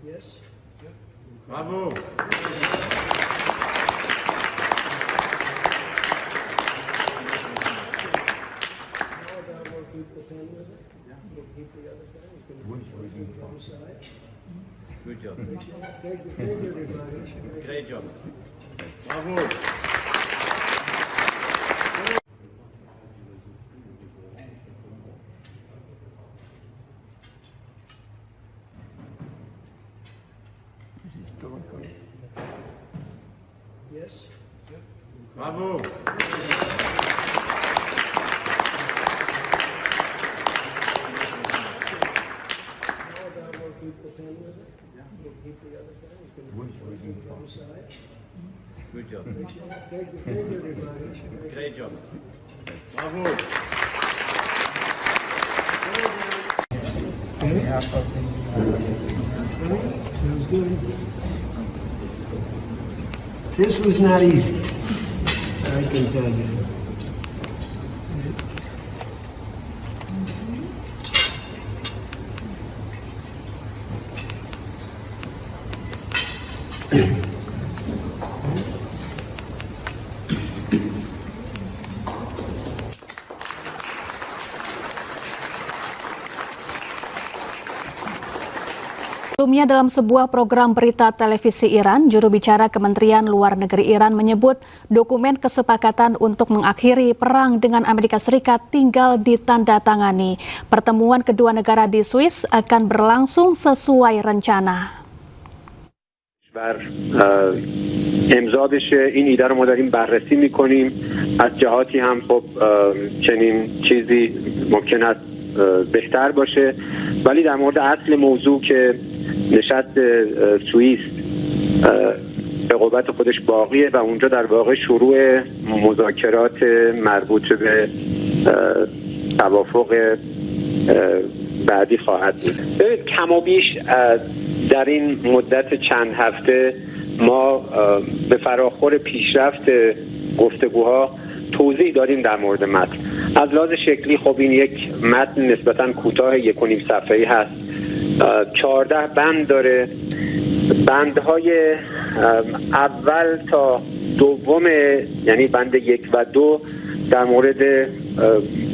Yes. Bravo. Good job. Thank you, everybody. Great job. Bravo. Yes. Bravo. Good job. Thank you, everybody. Great job. Bravo. Sounds good. This was not easy, I can tell you. Sebelumnya dalam sebuah program berita televisi Iran, juru bicara Kementerian Luar Negeri Iran menyebut dokumen kesepakatan untuk mengakhiri perang dengan Amerika Serikat tinggal ditandatangani. Pertemuan kedua negara di Swiss akan berlangsung sesuai rencana. امضا بشه این ایده رو ما داریم بررسی میکنیم از جهاتی هم خب چنین چیزی ممکن است بهتر باشه ولی در مورد اصل موضوع که نشست سوئیس به قوت خودش باقیه و اونجا در واقع شروع مذاکرات مربوط به توافق بعدی خواهد بود. ببینید کم و بیش در این مدت چند هفته ما به فراخور پیشرفت گفتگوها توضیح دادیم در مورد متن. از لحاظ شکلی خب این یک متن نسبتاً کوتاه 1.5 صفحه‌ای هست. 14 بند داره. بندهای اول تا دوم یعنی بند 1 و 2 در مورد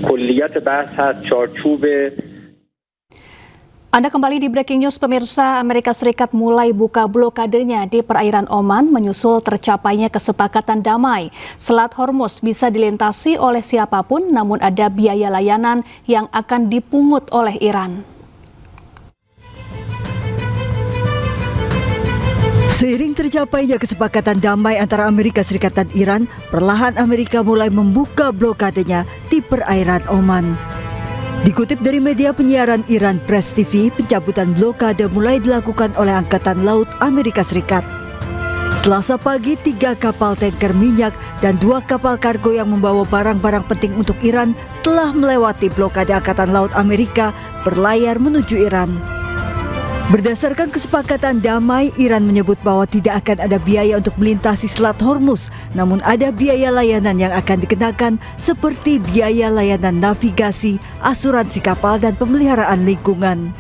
کلیت بحث هست، چارچوب. Anda kembali di Breaking News, pemirsa. Amerika Serikat mulai buka blokadenya di perairan Oman menyusul tercapainya kesepakatan damai. Selat Hormuz bisa dilintasi oleh siapapun, namun ada biaya layanan yang akan dipungut oleh Iran. Seiring tercapainya kesepakatan damai antara Amerika Serikat dan Iran, perlahan Amerika mulai membuka blokadenya di perairan Oman. Dikutip dari media penyiaran Iran Press TV, pencabutan blokade mulai dilakukan oleh Angkatan Laut Amerika Serikat. Selasa pagi, 3 kapal tanker minyak dan 2 kapal kargo yang membawa barang-barang penting untuk Iran telah melewati blokade Angkatan Laut Amerika berlayar menuju Iran. Berdasarkan kesepakatan damai, Iran menyebut bahwa tidak akan ada biaya untuk melintasi Selat Hormuz, namun ada biaya layanan yang akan dikenakan seperti biaya layanan navigasi, asuransi kapal, dan pemeliharaan lingkungan.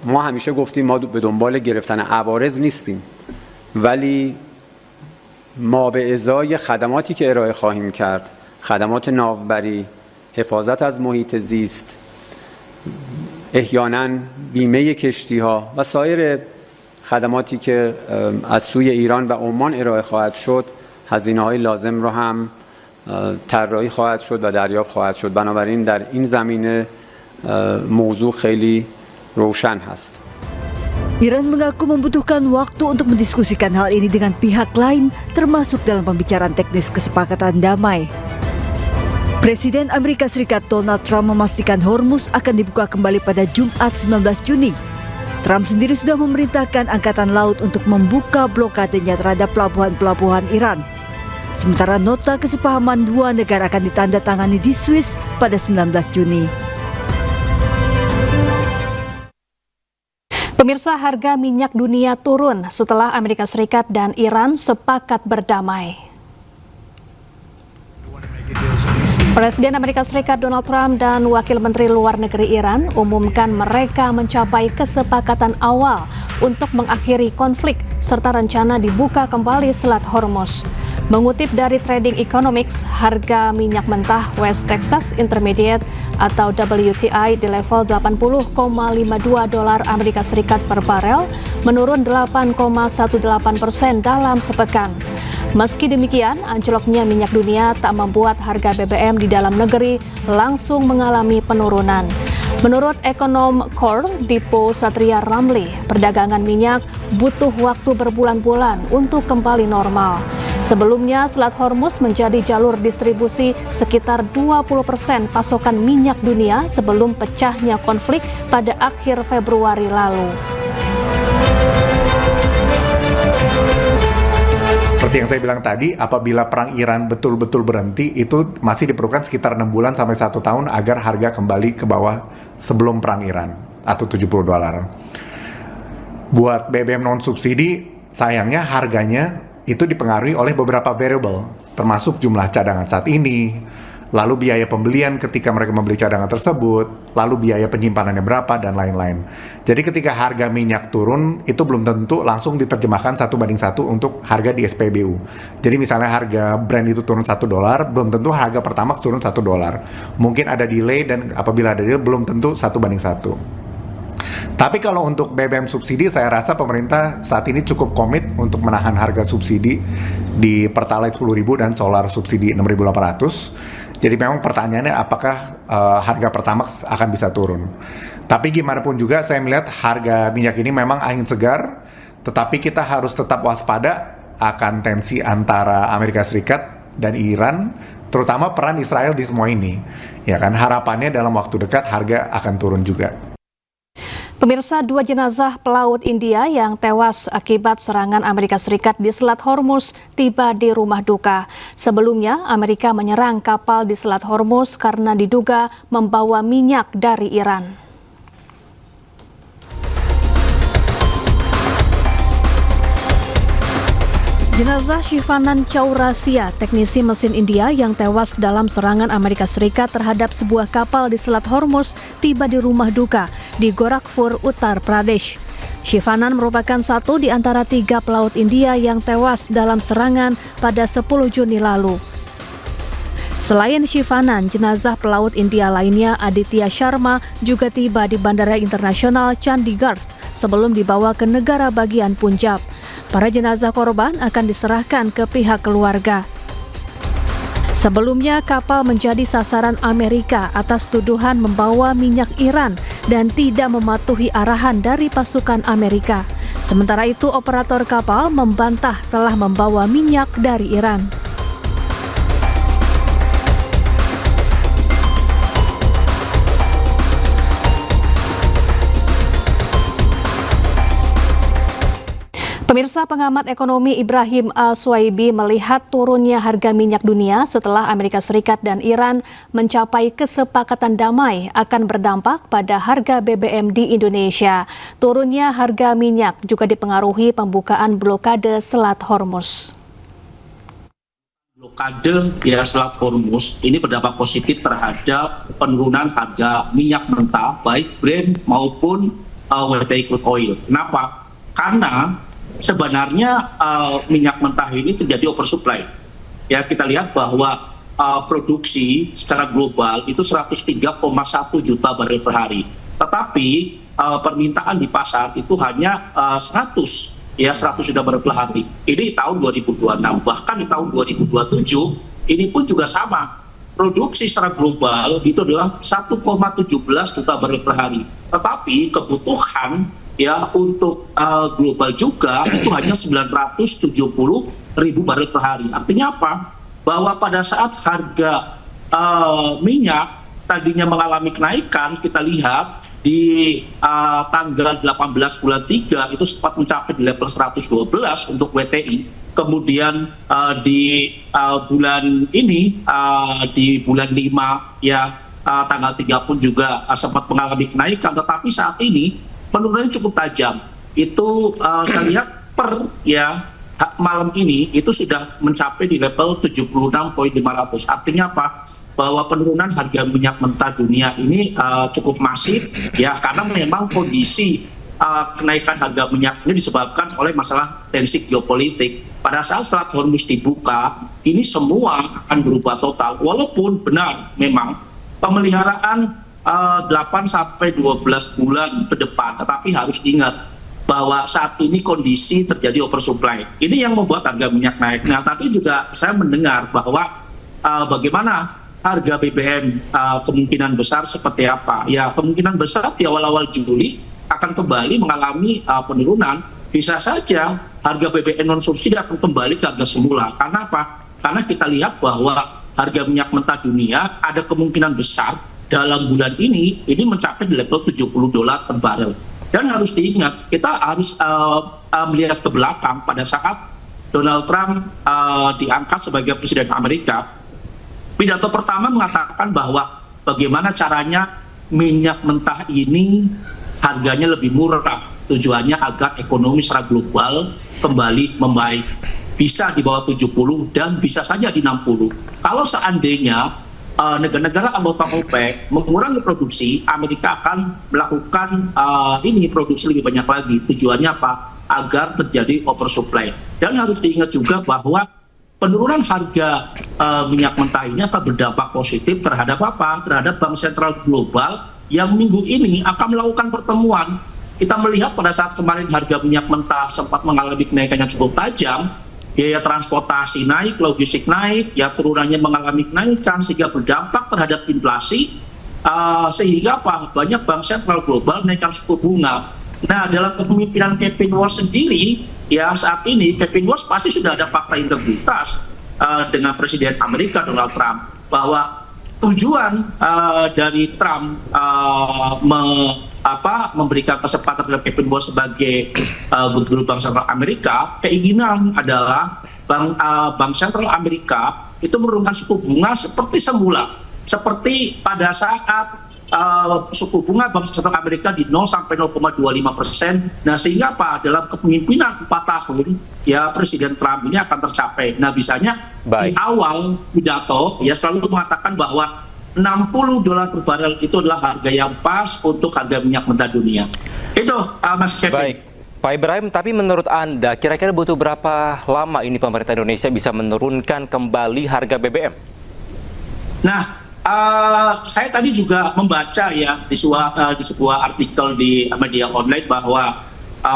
ما همیشه گفتیم ما به دنبال گرفتن عوارض نیستیم ولی ما به ازای خدماتی که ارائه خواهیم کرد، خدمات ناوبری، حفاظت از محیط زیست، احیانا بیمه کشتی ها و سایر خدماتی که از سوی ایران و عمان ارائه خواهد شد، هزینه های لازم رو هم طراحی خواهد شد و دریافت خواهد شد. بنابراین در این زمینه موضوع خیلی روشن هست. Iran mengaku membutuhkan waktu untuk mendiskusikan hal ini dengan pihak lain, termasuk dalam pembicaraan teknis kesepakatan damai. Presiden Amerika Serikat Donald Trump memastikan Hormuz akan dibuka kembali pada Jumat 19 Juni. Trump sendiri sudah memerintahkan Angkatan Laut untuk membuka blokadenya terhadap pelabuhan-pelabuhan Iran. Sementara nota kesepahaman dua negara akan ditandatangani di Swiss pada 19 Juni. Pemirsa, harga minyak dunia turun setelah Amerika Serikat dan Iran sepakat berdamai. Presiden Amerika Serikat Donald Trump dan Wakil Menteri Luar Negeri Iran umumkan mereka mencapai kesepakatan awal untuk mengakhiri konflik serta rencana dibuka kembali Selat Hormuz. Mengutip dari Trading Economics, harga minyak mentah West Texas Intermediate atau WTI di level 80,52 dolar Amerika Serikat per barel, menurun 8,18% dalam sepekan. Meski demikian, anjloknya minyak dunia tak membuat harga BBM di dalam negeri langsung mengalami penurunan. Menurut ekonom Core, Dipo Satria Ramli, perdagangan minyak butuh waktu berbulan-bulan untuk kembali normal. Sebelumnya, Selat Hormuz menjadi jalur distribusi sekitar 20% pasokan minyak dunia sebelum pecahnya konflik pada akhir Februari lalu. Seperti yang saya bilang tadi, apabila perang Iran betul-betul berhenti, itu masih diperlukan sekitar 6 bulan sampai 1 tahun agar harga kembali ke bawah sebelum perang Iran, atau 70 dolar. Buat BBM non-subsidi, sayangnya harganya itu dipengaruhi oleh beberapa variable, termasuk jumlah cadangan saat ini, lalu biaya pembelian ketika mereka membeli cadangan tersebut, lalu biaya penyimpanannya berapa, dan lain-lain. Jadi ketika harga minyak turun, itu belum tentu langsung diterjemahkan 1:1 untuk harga di SPBU. Jadi misalnya harga Brent itu turun 1 dolar, belum tentu harga Pertamax turun 1 dolar. Mungkin ada delay, dan apabila ada delay, belum tentu 1:1. Tapi kalau untuk BBM subsidi, saya rasa pemerintah saat ini cukup komit untuk menahan harga subsidi di Pertalite 10.000 dan solar subsidi 6.800. Jadi memang pertanyaannya apakah harga Pertamax akan bisa turun. Tapi gimana pun juga saya melihat harga minyak ini memang angin segar, tetapi kita harus tetap waspada akan tensi antara Amerika Serikat dan Iran, terutama peran Israel di semua ini. Ya kan, harapannya dalam waktu dekat harga akan turun juga. Pemirsa, 2 jenazah pelaut India yang tewas akibat serangan Amerika Serikat di Selat Hormuz tiba di rumah duka. Sebelumnya, Amerika menyerang kapal di Selat Hormuz karena diduga membawa minyak dari Iran. Jenazah Shivanan Chaurasia, teknisi mesin India yang tewas dalam serangan Amerika Serikat terhadap sebuah kapal di Selat Hormuz, tiba di rumah duka di Gorakhpur, Uttar Pradesh. Shivanan merupakan satu di antara 3 pelaut India yang tewas dalam serangan pada 10 Juni lalu. Selain Shivanan, jenazah pelaut India lainnya Aditya Sharma juga tiba di Bandara Internasional Chandigarh sebelum dibawa ke negara bagian Punjab. Para jenazah korban akan diserahkan ke pihak keluarga. Sebelumnya, kapal menjadi sasaran Amerika atas tuduhan membawa minyak Iran dan tidak mematuhi arahan dari pasukan Amerika. Sementara itu, operator kapal membantah telah membawa minyak dari Iran. Pemirsa, pengamat ekonomi Ibrahim Al-Suwaibi melihat turunnya harga minyak dunia setelah Amerika Serikat dan Iran mencapai kesepakatan damai akan berdampak pada harga BBM di Indonesia. Turunnya harga minyak juga dipengaruhi pembukaan blokade Selat Hormuz. Blokade Selat Hormuz ini berdampak positif terhadap penurunan harga minyak mentah baik Brent maupun WTI crude oil. Kenapa? Karena sebenarnya minyak mentah ini terjadi oversupply. Ya, kita lihat bahwa produksi secara global itu 103,1 juta barel per hari. Tetapi permintaan di pasar itu hanya 100 juta barel per hari. Ini tahun 2026. Bahkan di tahun 2027 ini pun juga sama. Produksi secara global itu adalah 1,17 juta barel per hari. Tetapi kebutuhan untuk global juga itu hanya 970.000 barel per hari. Artinya apa? Bahwa pada saat harga minyak tadinya mengalami kenaikan, kita lihat di tanggal 18 bulan 3 itu sempat mencapai di level 112 untuk WTI. Kemudian di bulan ini, di bulan 5 tanggal 3 pun juga sempat mengalami kenaikan. Tetapi saat ini penurunannya cukup tajam. Itu saya lihat per malam ini itu sudah mencapai di level 76.500. Artinya apa? bahwa penurunan harga minyak mentah dunia ini cukup masif ya, karena memang kondisi kenaikan harga minyak ini disebabkan oleh masalah tensi geopolitik. Pada saat Selat Hormuz dibuka, ini semua akan berubah total. Walaupun benar memang pemeliharaan 8-12 bulan ke depan, tetapi harus ingat bahwa saat ini kondisi terjadi oversupply. Ini yang membuat harga minyak naik. Nah, tadi juga saya mendengar bahwa bagaimana harga BBM kemungkinan besar seperti apa. Ya, kemungkinan besar di awal-awal Juli akan kembali mengalami penurunan. Bisa saja harga BBM non subsidi akan kembali ke harga semula. Karena apa? Karena kita lihat bahwa harga minyak mentah dunia ada kemungkinan besar dalam bulan ini mencapai di level $70 per barel. Dan harus diingat, kita harus melihat ke belakang pada saat Donald Trump diangkat sebagai Presiden Amerika. Pidato pertama mengatakan bahwa bagaimana caranya minyak mentah ini harganya lebih murah. Tujuannya agar ekonomi secara global kembali membaik. Bisa di bawah 70 dan bisa saja di 60. Kalau seandainya negara-negara anggota OPEC mengurangi produksi, Amerika akan melakukan produksi lebih banyak lagi. Tujuannya apa? Agar terjadi oversupply. Dan harus diingat juga bahwa penurunan harga minyak mentah ini akan berdampak positif terhadap apa? Terhadap bank sentral global yang minggu ini akan melakukan pertemuan. Kita melihat pada saat kemarin harga minyak mentah sempat mengalami kenaikan yang cukup tajam, biaya transportasi naik, logistik naik, ya turunannya mengalami kenaikan sehingga berdampak terhadap inflasi, sehingga apa? Banyak bank sentral global menaikkan suku bunga. Nah, dalam kepemimpinan Kevin Walsh sendiri, ya saat ini Kevin Walsh pasti sudah ada fakta integritas dengan Presiden Amerika Donald Trump, bahwa tujuan dari Trump memberikan kesempatan kepada Kevin Walsh sebagai gubernur Bank Sentral Amerika, keinginan adalah Bank Sentral Amerika itu menurunkan suku bunga seperti semula, seperti pada saat suku bunga Bank Sentral Amerika di 0 sampai 0,25%. Nah, sehingga apa? Dalam kepemimpinan 4 tahun, ya Presiden Trump ini akan tercapai. Nah, bisanya di awal pidato ya selalu mengatakan bahwa $60 per barel itu adalah harga yang pas untuk harga minyak mentah dunia. Itu Mas Kevin. Baik, Pak Ibrahim, tapi menurut Anda kira-kira butuh berapa lama ini pemerintah Indonesia bisa menurunkan kembali harga BBM? Nah, saya tadi juga membaca ya di sebuah artikel di media online bahwa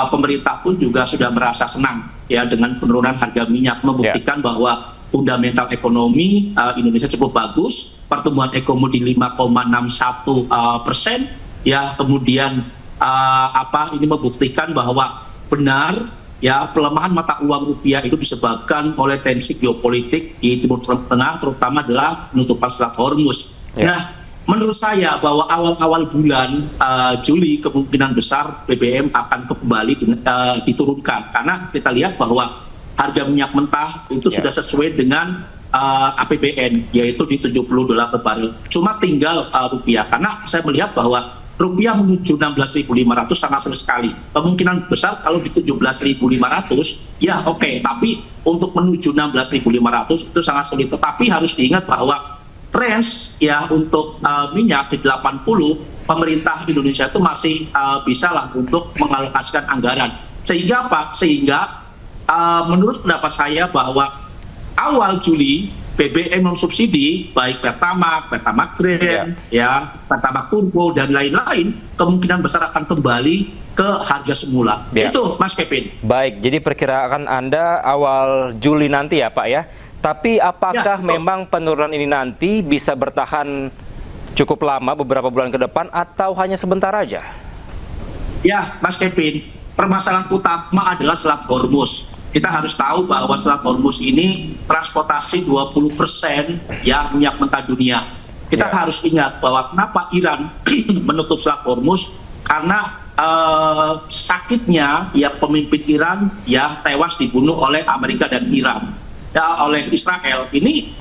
pemerintah pun juga sudah merasa senang ya dengan penurunan harga minyak, membuktikan bahwa fundamental ekonomi Indonesia cukup bagus, pertumbuhan ekonomi di 5,61%, ya kemudian ini membuktikan bahwa benar ya pelemahan mata uang rupiah itu disebabkan oleh tensi geopolitik di Timur Tengah, terutama adalah penutupan Selat Hormuz. Nah, menurut saya bahwa awal-awal bulan Juli kemungkinan besar BBM akan kembali diturunkan, karena kita lihat bahwa harga minyak mentah itu sudah sesuai dengan APBN, yaitu di $70 per barel. Cuma tinggal rupiah, karena saya melihat bahwa rupiah menuju 16.500 sangat sulit sekali. Kemungkinan besar kalau di 17.500 ya oke, tapi untuk menuju 16.500 itu sangat sulit. Tetapi harus diingat bahwa range ya untuk minyak di 80, pemerintah Indonesia itu masih bisa lah untuk mengalokasikan anggaran. Sehingga apa? Sehingga menurut pendapat saya bahwa awal Juli BBM non subsidi baik Pertamax, Pertamax Green, ya Pertamax Turbo dan lain-lain kemungkinan besar akan kembali ke harga semula. Itu Mas Kevin. Baik, jadi perkiraan Anda awal Juli nanti ya Pak ya. Tapi apakah memang penurunan ini nanti bisa bertahan cukup lama beberapa bulan ke depan atau hanya sebentar aja? Ya Mas Kevin, permasalahan utama adalah Selat Hormuz. Kita harus tahu bahwa Selat Hormuz ini transportasi 20% ya minyak mentah dunia. Kita harus ingat bahwa kenapa Iran menutup Selat Hormuz, karena sakitnya ya pemimpin Iran ya tewas dibunuh oleh Amerika dan Iran ya oleh Israel. Ini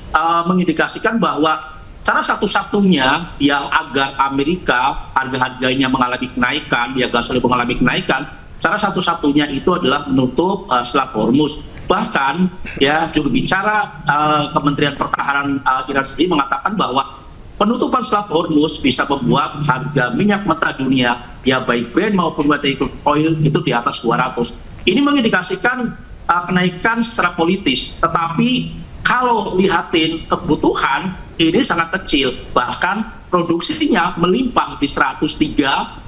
mengindikasikan bahwa cara satu-satunya ya agar Amerika harga-harganya mengalami kenaikan, ya gasolin mengalami kenaikan, cara satu-satunya itu adalah menutup Selat Hormuz. Bahkan ya juru bicara Kementerian Pertahanan Iran sendiri mengatakan bahwa penutupan Selat Hormuz bisa membuat harga minyak mentah dunia, ya baik Brent maupun WTI crude oil itu di atas 200. Ini mengindikasikan kenaikan secara politis, tetapi kalau lihatin kebutuhan ini sangat kecil, bahkan produksinya melimpah di 103,1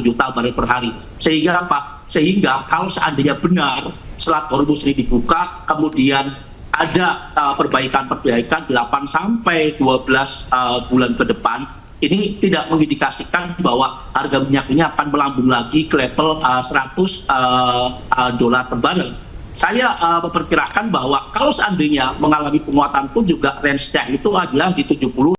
juta barel per hari. Sehingga apa? Sehingga kalau seandainya benar Selat Hormuz ini dibuka, kemudian ada perbaikan-perbaikan 8 sampai 12 bulan ke depan, ini tidak mengindikasikan bahwa harga minyak ini akan melambung lagi ke level $100 per barel. Saya memperkirakan bahwa kalau seandainya mengalami penguatan pun juga range-nya itu adalah di 70